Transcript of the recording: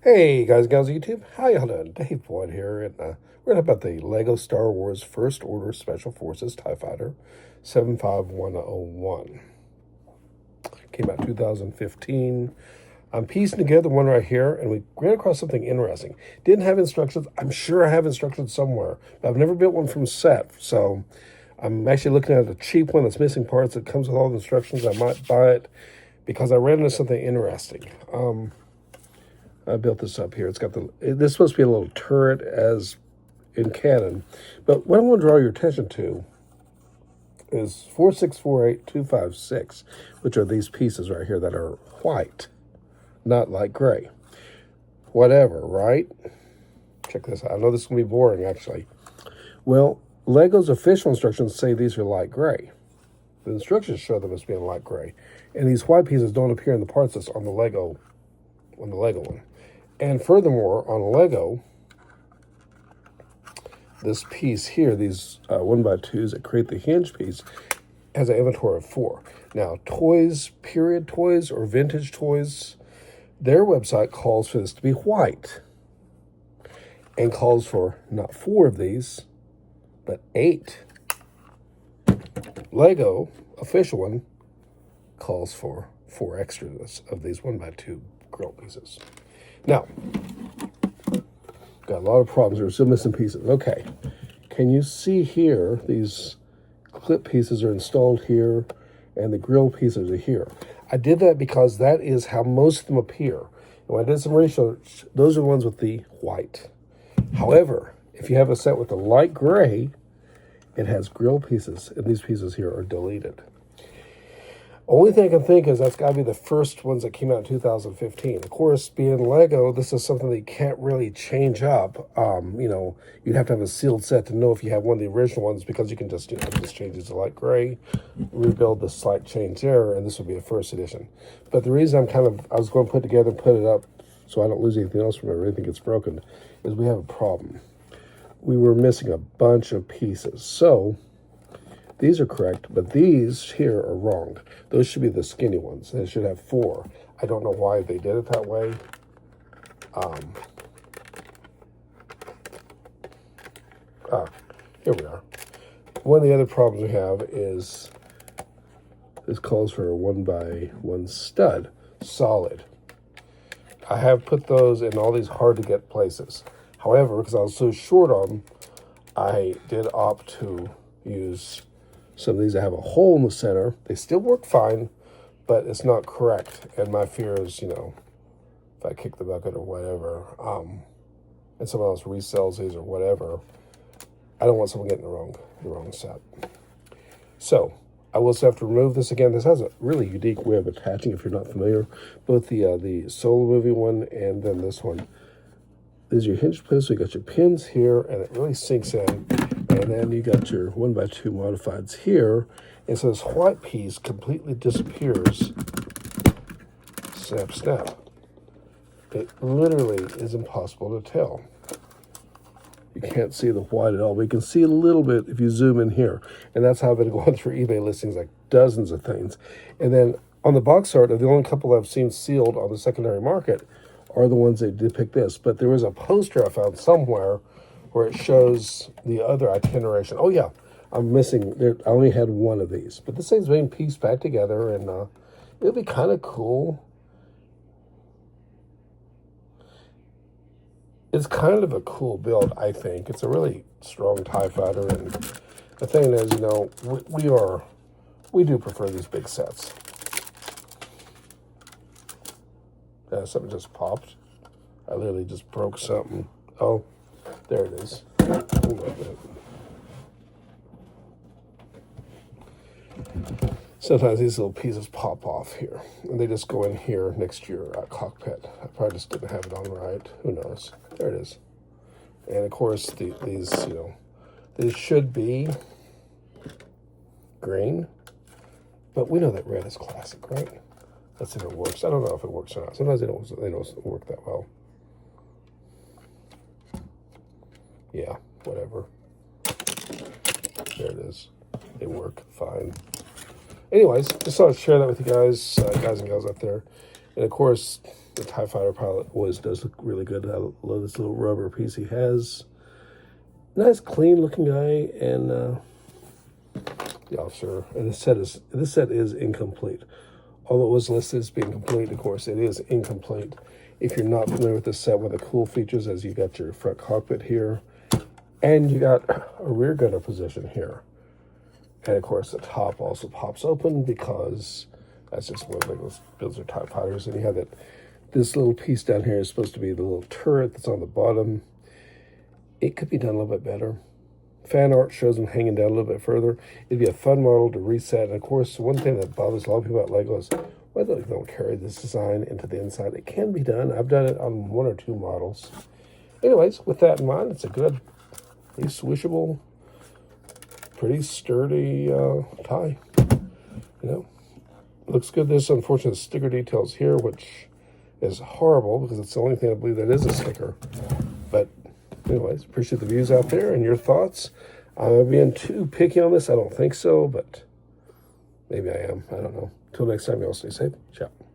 Hey guys and gals of YouTube, how y'all doing? Dave Boyd here, and we're going to talk about the LEGO Star Wars First Order Special Forces TIE Fighter 75101. Came out 2015. I'm piecing together one right here, and we ran across something interesting. Didn't have instructions. I'm sure I have instructions somewhere, but I've never built one from set, so I'm actually looking at a cheap one that's missing parts that comes with all the instructions. I might buy it because I ran into something interesting. I built this up here. It's got this is supposed to be a little turret as in canon. But what I want to draw your attention to is 4648256, which are these pieces right here that are white, not light gray. Whatever, right? Check this out. I know this is going to be boring, actually. Well, LEGO's official instructions say these are light gray. The instructions show them as being light gray. And these white pieces don't appear in the parts list on the Lego one. And furthermore, on Lego, this piece here, these 1x2s that create the hinge piece, has an inventory of 4. Now, toys, period toys, or vintage toys, their website calls for this to be white and calls for not 4 of these, but 8. Lego, official one, calls for 4 extras of these 1x2 grill pieces. Now, got a lot of problems. We're still missing pieces. Okay, can you see here, these clip pieces are installed here, and the grill pieces are here. I did that because that is how most of them appear. And when I did some research, those are the ones with the white. However, if you have a set with the light gray, it has grill pieces, and these pieces here are deleted. Only thing I can think is that's got to be the first ones that came out in 2015. Of course, being Lego, this is something that you can't really change up. You'd have to have a sealed set to know if you have one of the original ones, because you can just, just change it to light gray, rebuild the slight change there, and this would be a first edition. But the reason I was going to put together and put it up so I don't lose anything else from it or anything gets broken, is we have a problem. We were missing a bunch of pieces. So these are correct, but these here are wrong. Those should be the skinny ones. They should have 4. I don't know why they did it that way. Here we are. One of the other problems we have is this calls for a 1x1 stud, solid. I have put those in all these hard to get places. However, because I was so short on them, I did opt to use some of these that have a hole in the center. They still work fine, but it's not correct. And my fear is, if I kick the bucket or whatever, and someone else resells these or whatever, I don't want someone getting the wrong set. So I will still have to remove this again. This has a really unique way of attaching, if you're not familiar. Both the Solo movie one and then this one. These are your hinge pins, so you got your pins here, and it really sinks in. And then you got your 1x2 modifieds here. And so this white piece completely disappears. Snap, snap. It literally is impossible to tell. You can't see the white at all, but you can see a little bit if you zoom in here. And that's how I've been going through eBay listings, like dozens of things. And then on the box art, the only couple I've seen sealed on the secondary market are the ones that depict this. But there was a poster I found somewhere where it shows the other itineration. Oh yeah, I'm missing, I only had one of these. But this thing's being pieced back together, and it'll be kind of cool. It's kind of a cool build, I think. It's a really strong TIE fighter, and the thing is, we do prefer these big sets. Something just popped. I literally just broke something. Oh, there it is. Sometimes these little pieces pop off here, and they just go in here next to your cockpit. I probably just didn't have it on right. Who knows? There it is. And of course, these should be green, but we know that red is classic, right? Let's see if it works. I don't know if it works or not. Sometimes they don't work that well. Yeah, whatever. There it is. They work fine. Anyways, just thought I'd share that with you guys, guys and gals out there. And of course, the TIE Fighter pilot always does look really good. I love this little rubber piece he has. Nice, clean looking guy, and the officer. And this set is incomplete. Although it was listed as being complete, of course, it is incomplete. If you're not familiar with this set, one of the cool features is you got your front cockpit here, and you got a rear gunner position here. And of course, the top also pops open because that's just one of those builds their TIE Fighters. And you have this little piece down here is supposed to be the little turret that's on the bottom. It could be done a little bit better. Fan art shows them hanging down a little bit further. It'd be a fun model to reset. And of course, one thing that bothers a lot of people about Lego is why they don't carry this design into the inside. It can be done. I've done it on 1 or 2 models. Anyways, with that in mind, it's a good, pretty swishable, pretty sturdy tie. You know, looks good. There's unfortunate sticker details here, which is horrible because it's the only thing I believe that is a sticker. But anyways, appreciate the views out there and your thoughts. Am I being too picky on this? I don't think so, but maybe I am. I don't know. Until next time, y'all stay safe. Ciao.